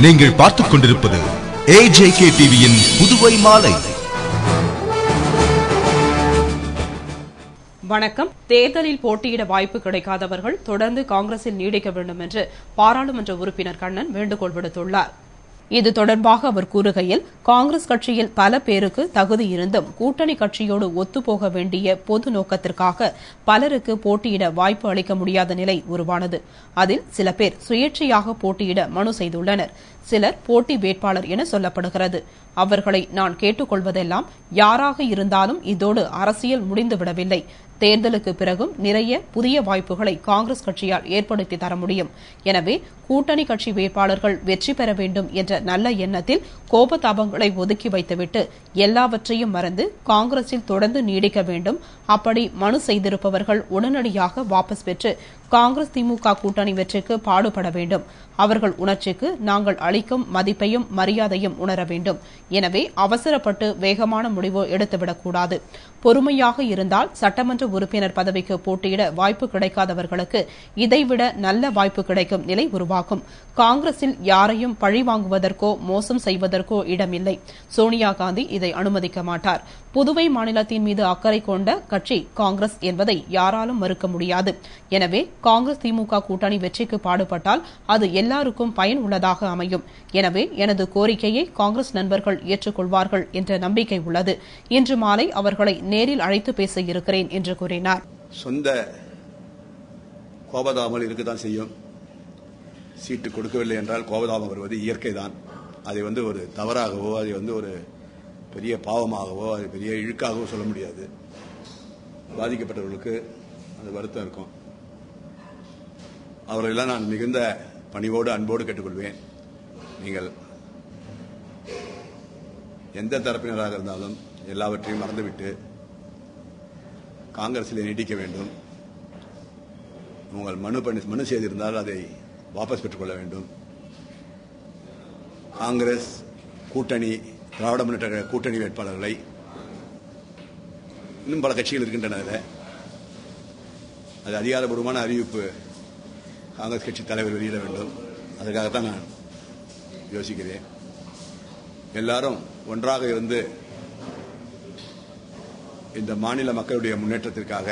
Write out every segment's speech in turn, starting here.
நீங்கள் பார்த்துக் கொண்டிருப்பது AJK டிவியின் புதுவை மாலை. வணக்கம். தேர்தலில் போட்டியிட வாய்ப்பு கிடைக்காதவர்கள் தொடர்ந்து காங்கிரஸில் நீடிக்க வேண்டும் என்று பாராளுமன்ற உறுப்பினர் கண்ணன் வேண்டுகோள் விடுத்துள்ளார். இது தொடர்பாக அவர் கூறுகையில், காங்கிரஸ் கட்சியில் பல பேருக்கு தகுதி இருந்தும் கூட்டணி கட்சியோடு ஒத்துப்போக வேண்டிய பொது நோக்கத்திற்காக பலருக்கு போட்டியிட வாய்ப்பு அளிக்க முடியாத நிலை உருவானது. அதில் சில பேர் சுயேட்சையாக போட்டியிட மனு செய்துள்ளனர். சிலர் போட்டி வேட்பாளர் என சொல்லப்படுகிறது. அவர்களை நான் கேட்டுக்கொள்வதெல்லாம், யாராக இருந்தாலும் இதோடு அரசியல் முடிந்துவிடவில்லை. தேர்தலுக்கு பிறகும் நிறைய புதிய வாய்ப்புகளை காங்கிரஸ் கட்சியால் ஏற்படுத்தி தர முடியும். எனவே கூட்டணி கட்சி வேட்பாளர்கள் வெற்றி பெற வேண்டும் என்ற நல்ல எண்ணத்தில் கோபதாபங்களை ஒதுக்கி வைத்துவிட்டு எல்லாவற்றையும் மறந்து காங்கிரஸில் தொடர்ந்து நீடிக்க வேண்டும். அப்படி மனு செய்திருப்பவர்கள் உடனடியாக வாபஸ் பெற்று காங்கிரஸ் திமுக கூட்டணி வெற்றிக்கு பாடுபட வேண்டும். அவர்கள் உணர்ச்சிக்கு நாங்கள் அளிக்கும் மதிப்பையும் மரியாதையும் உணர வேண்டும். எனவே அவசரப்பட்டு வேகமான முடிவு எடுத்துவிடக்கூடாது. பொறுமையாக இருந்தால் சட்டமன்ற உறுப்பினர் பதவிக்கு போட்டியிட வாய்ப்பு கிடைக்காதவர்களுக்கு இதைவிட நல்ல வாய்ப்பு கிடைக்கும் நிலை உருவாகும். காங்கிரஸில் யாரையும் பழி வாங்குவதற்கோ மோசம் செய்வதற்கோ இடமில்லை. சோனியா காந்தி இதை அனுமதிக்க மாட்டார். புதுவை மாநிலத்தின் மீது அக்கறை கொண்ட கட்சி காங்கிரஸ் என்பதை யாராலும் மறுக்க முடியாது. எனவே காங்கிரஸ் திமுக கூட்டணி வெற்றிக்கு பாடுபட்டால் அது எல்லாருக்கும் பயன் உள்ளதாக அமையும். எனவே எனது கோரிக்கையை காங்கிரஸ் நண்பர்கள் ஏற்றுக்கொள்வார்கள் என்ற நம்பிக்கை உள்ளது. இன்று மாலை அவர்களை நேரில் அழைத்து பேச இருக்கிறேன் என்று கூறினார். சொந்த கோபதாமல் இருக்கத்தான் செய்யும். சீட்டு கொடுக்கவில்லை என்றால் கோபதாபம் வருவது இயற்கைதான். அதை ஒரு தவறாகவோ, அதை ஒரு பெரிய பாவமாகவோ, அது பெரிய இழுக்காகவோ சொல்ல முடியாது. பாதிக்கப்பட்டவர்களுக்கு அது வருத்தம் இருக்கும். அவர்களெல்லாம் நான் மிகுந்த பணிவோடு அன்போடு கேட்டுக்கொள்வேன். நீங்கள் எந்த தரப்பினராக இருந்தாலும் எல்லாவற்றையும் மறந்துவிட்டு காங்கிரஸில் நீடிக்க வேண்டும். உங்கள் மனு செய்திருந்தால் அதை வாபஸ் பெற்றுக்கொள்ள வேண்டும். காங்கிரஸ் கூட்டணி, திராவிட முன்னேற்ற கூட்டணி வேட்பாளர்களை இன்னும் பல கட்சிகள் இருக்கின்றன. அது அதிகாரப்பூர்வமான அறிவிப்பு காங்கிரஸ் கட்சி தலைவர் வெளியிட வேண்டும். அதற்காகத்தான் நான் யோசிக்கிறேன். எல்லாரும் ஒன்றாக இருந்து இந்த மாநில மக்களுடைய முன்னேற்றத்திற்காக,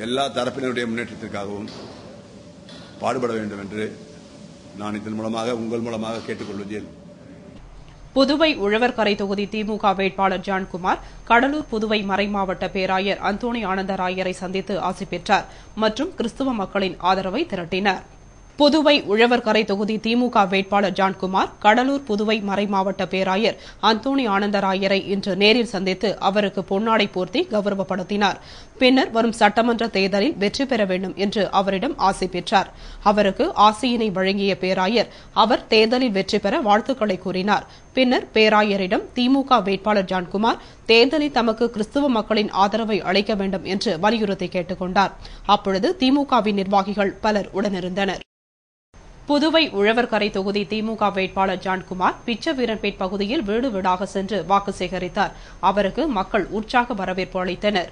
எல்லா தரப்பினருடைய முன்னேற்றத்திற்காகவும் பாடுபட வேண்டும் என்று நான் இதன் மூலமாக, உங்கள் மூலமாக கேட்டுக்கொள்வதில். புதுவை உழவர்கரை தொகுதி திமுக வேட்பாளர் ஜான்குமார் கடலூர் புதுவை மறைமாவட்ட பேராயர் அந்தோணி ஆனந்தராயரை சந்தித்து ஆசி பெற்றார் மற்றும் கிறிஸ்துவ மக்களின் ஆதரவை திரட்டினார். புதுவை உழவர்கரை தொகுதி திமுக வேட்பாளர் ஜான்குமார் கடலூர் புதுவை மறைமாவட்ட பேராயர் அந்தோணி ஆனந்தராயரை இன்று நேரில் சந்தித்து அவருக்கு பொன்னாடை போர்த்தி கௌரவப்படுத்தினார். பின்னர் வரும் சட்டமன்ற தேர்தலில் வெற்றி பெற வேண்டும் என்று அவரிடம் ஆசை பெற்றார். அவருக்கு ஆசையினை வழங்கிய பேராயர் அவர் தேர்தலில் வெற்றி பெற வாழ்த்துக்களை கூறினார். பின்னர் பேராயரிடம் திமுக வேட்பாளர் ஜான்குமார் தேர்தலில் தமக்கு கிறிஸ்துவ மக்களின் ஆதரவை அளிக்க வேண்டும் என்று வலியுறுத்தி கேட்டுக் கொண்டார். அப்பொழுது திமுகவின் நிர்வாகிகள் பலர் உடனிருந்தனர். புதுவை உழவர்கரை தொகுதி திமுக வேட்பாளர் ஜான்குமார் பிச்சவீரன்பேட் பகுதியில் வீடு வீடாக சென்று வாக்கு சேகரித்தார். அவருக்கு மக்கள் உற்சாக வரவேற்பு அளித்தனர்.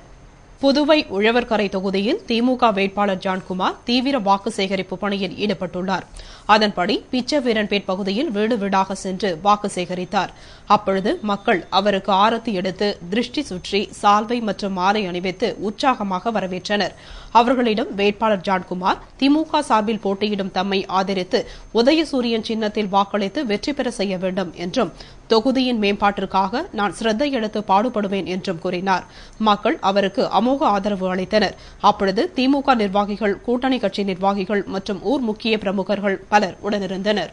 புதுவை உழவர்கரை தொகுதியில் திமுக வேட்பாளர் ஜான்குமார் தீவிர வாக்கு சேகரிப்பு பணியில் ஈடுபட்டுள்ளார். அதன்படி பிச்சவீரன்பேட் பகுதியில் வீடு வீடாக சென்று வாக்கு சேகரித்தார். அப்பொழுது மக்கள் அவருக்கு ஆரத்தி எடுத்து, திருஷ்டி சுற்றி, சால்வை மற்றும் மாலை அணிவித்து உற்சாகமாக வரவேற்றனர். அவர்களிடம் வேட்பாளர் ஜான்குமார் திமுக சார்பில் போட்டியிடும் தம்மை ஆதரித்து உதயசூரியன் சின்னத்தில் வாக்களித்து வெற்றி பெற செய்ய வேண்டும் என்றும், தொகுதியின் மேம்பாட்டிற்காக நான் சிரத்தை எடுத்து பாடுபடுவேன் என்றும் கூறினார். மக்கள் அவருக்கு அமோக ஆதரவு அளித்தனர். அப்பொழுது திமுக நிர்வாகிகள், கூட்டணி கட்சி நிர்வாகிகள் மற்றும் ஊர் முக்கிய பிரமுகர்கள் பலர் உடனிருந்தனர்.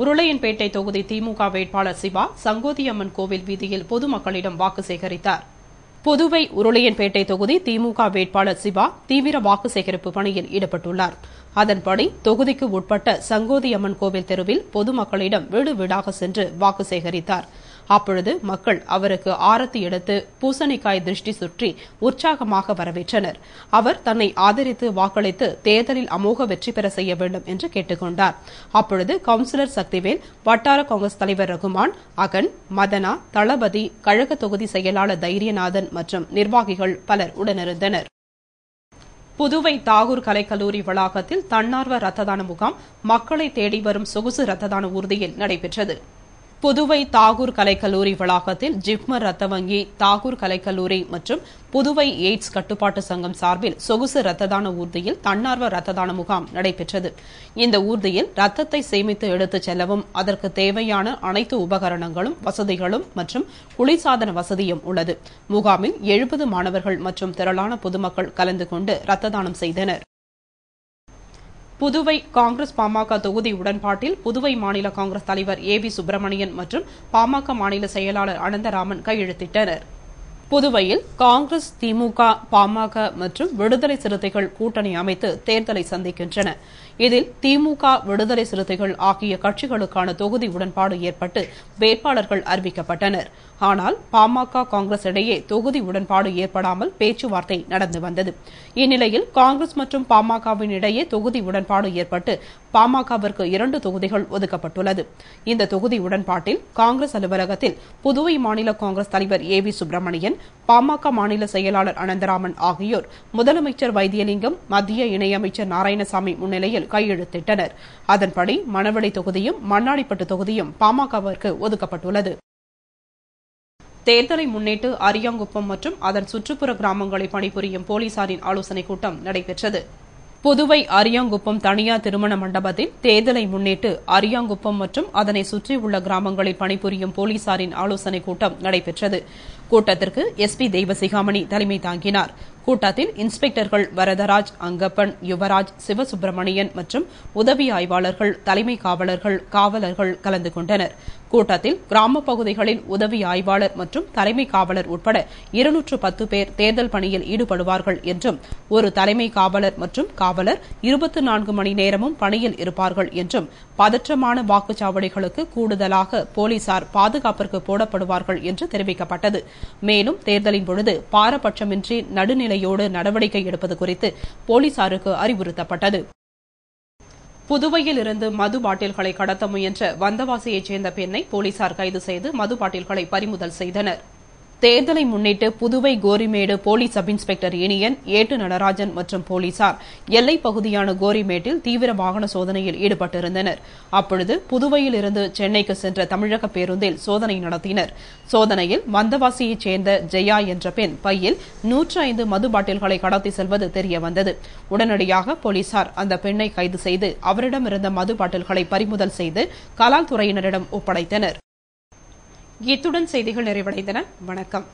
உருளையன்பேட்டை தொகுதி திமுக வேட்பாளர் சிவா சங்கோதியம்மன் கோவில் வீதியில் பொதுமக்களிடம் வாக்கு சேகரித்தார். புதுவை உருளையன்பேட்டை தொகுதி திமுக வேட்பாளர் சிவா தீவிர வாக்கு சேகரிப்பு பணியில் ஈடுபட்டுள்ளார். அதன்படி தொகுதிக்கு உட்பட்ட சங்கோதியம்மன் கோவில் தெருவில் பொதுமக்களிடம் வீடு வீடாக சென்று வாக்கு சேகரித்தார். அப்பொழுது மக்கள் அவருக்கு ஆரத்தி எடுத்து பூசணிக்காய் திருஷ்டி சுற்றி உற்சாகமாக வரவேற்றனர். அவர் தன்னை ஆதரித்து வாக்களித்து தேர்தலில் அமோக வெற்றி பெற செய்ய வேண்டும் என்று கேட்டுக் கொண்டார். அப்பொழுது கவுன்சிலர் சக்திவேல், வட்டார காங்கிரஸ் தலைவர் ரகுமான், அகன், மதனா, தளபதி, கழக தொகுதி செயலாளர் தைரியநாதன் மற்றும் நிர்வாகிகள் பலர் உடனிருந்தனர். புதுவை தாகூர் கலைக்கல்லூரி வளாகத்தில் தன்னார்வ ரத்த தான முகாம் மக்களை தேடி வரும் சொகுசு ரத்த தான ஊர்தியில் நடைபெற்றது. புதுவை தாகூர் கலைக்கல்லூரி வளாகத்தில் ஜிப்மர் ரத்த வங்கி, தாகூர் கலைக்கல்லூரி மற்றும் புதுவை எய்ட்ஸ் கட்டுப்பாட்டு சங்கம் சார்பில் சொகுசு ரத்த தான ஊர்தியில் தன்னார்வ ரத்த தான முகாம் நடைபெற்றது. இந்த ஊர்தியில் ரத்தத்தை சேமித்து எடுத்துச் செல்லவும் அதற்கு தேவையான அனைத்து உபகரணங்களும், வசதிகளும் மற்றும் குளிர்சாதன வசதியும் உள்ளது. முகாமில் 70 மாணவர்கள் மற்றும் திரளான பொதுமக்கள் கலந்து கொண்டு ரத்த தானம் செய்தனர். புதுவை காங்கிரஸ் பாமக தொகுதி உடன்பாட்டில் புதுவை மாநில காங்கிரஸ் தலைவர் ஏ. வி. சுப்பிரமணியன் மற்றும் பாமக மாநில செயலாளர் அனந்தராமன் கையெழுத்திட்டனர். புதுவையில் காங்கிரஸ், திமுக, பாமக மற்றும் விடுதலை சிறுத்தைகள் கூட்டணி அமைத்து தேர்தலை சந்திக்கின்றன. இதில் திமுக, விடுதலை சிறுத்தைகள் ஆகிய கட்சிகளுக்கான தொகுதி உடன்பாடு ஏற்பட்டு வேட்பாளர்கள் அறிவிக்கப்பட்டனர். ஆனால் பாமக, காங்கிரஸ் இடையே தொகுதி உடன்பாடு ஏற்படாமல் பேச்சுவார்த்தை நடந்து வந்தது. இந்நிலையில் காங்கிரஸ் மற்றும் பாமகவின் இடையே தொகுதி உடன்பாடு ஏற்பட்டு பாமகவிற்கு 2 தொகுதிகள் ஒதுக்கப்பட்டுள்ளது. இந்த தொகுதி உடன்பாட்டில் காங்கிரஸ் அலுவலகத்தில் புதுவை மாநில காங்கிரஸ் தலைவர் ஏ. வி. சுப்பிரமணியன், பாமக மாநில செயலாளர் அனந்தராமன் ஆகியோர் முதலமைச்சர் வைத்தியலிங்கம், மத்திய இணையமைச்சர் நாராயணசாமி முன்னிலையில் கையெழுத்திட்டனர். அதன்படி மணவெளி தொகுதியும் மண்ணாடிப்பட்டு தொகுதியும் பாமகவிற்கு ஒதுக்கப்பட்டுள்ளது. தேர்தலை முன்னிட்டு அரியாங்குப்பம் மற்றும் அதன் சுற்றுப்புற கிராமங்களில் பணிபுரியும் போலீசாரின் ஆலோசனைக் கூட்டம் நடைபெற்றது. புதுவை அரியாங்குப்பம் தனியார் திருமண மண்டபத்தில் தேர்தலை முன்னிட்டு அரியாங்குப்பம் மற்றும் அதனை சுற்றியுள்ள கிராமங்களில் பணிபுரியும் போலீசாரின் ஆலோசனைக் கூட்டம் நடைபெற்றது. கூட்டத்திற்கு எஸ்பி தெய்வசிகாமணி தலைமை தாங்கினார். கூட்டத்தில் இன்ஸ்பெக்டர்கள் வரதராஜ், அங்கப்பன், யுவராஜ், சிவசுப்பிரமணியன் மற்றும் உதவி ஆய்வாளர்கள், தலைமை காவலர்கள், காவலர்கள் கலந்து கொண்டனர். கூட்டத்தில் கிராம பகுதிகளில் உதவி ஆய்வாளர் மற்றும் தலைமை காவலர் உட்பட 210 பேர் தேர்தல் பணியில் ஈடுபடுவார்கள் என்றும், ஒரு தலைமை காவலர் மற்றும் காவலர் 24 மணி நேரமும் பணியில் இருப்பார்கள் என்றும், பதற்றமான வாக்குச்சாவடிகளுக்கு கூடுதலாக போலீசார் பாதுகாப்பிற்கு போடப்படுவார்கள் என்று தெரிவிக்கப்பட்டது. மேலும் தேர்தலின் பொழுது பாரபட்சமின்றி நடுநிலையோடு நடவடிக்கை எடுப்பது குறித்து போலீசாருக்கு அறிவுறுத்தப்பட்டது. புதுவையில் இருந்து மது பாட்டில்களை கடத்த முயன்ற வந்தவாசியைச் சேர்ந்த பெண்ணை போலீசார் கைது செய்து மது பாட்டில்களை பறிமுதல் செய்தனர். தேர்தலை முன்னிட்டு Puduvai Gorimedu police sub inspector Iniyan, ஏட்டு நடராஜன் மற்றும் போலீசார் எல்லைப் பகுதியான கோரிமேட்டில் தீவிர வாகன சோதனையில் ஈடுபட்டிருந்தனர். அப்பொழுது புதுவையில் இருந்து சென்னைக்கு சென்ற தமிழக பேருந்தில் சோதனை நடத்தினர். சோதனையில் வந்தவாசியைச் சேர்ந்த ஜெயா என்ற பெண் பையில் 105 மது பாட்டில்களை கடத்தி செல்வது தெரியவந்தது. உடனடியாக போலீசார் அந்த பெண்ணை கைது செய்து அவரிடமிருந்த மது பாட்டில்களை பறிமுதல் செய்து கலால் துறையினரிடம் ஒப்படைத்தனர். இத்துடன் செய்திகள் நிறைவடைந்தன. வணக்கம்.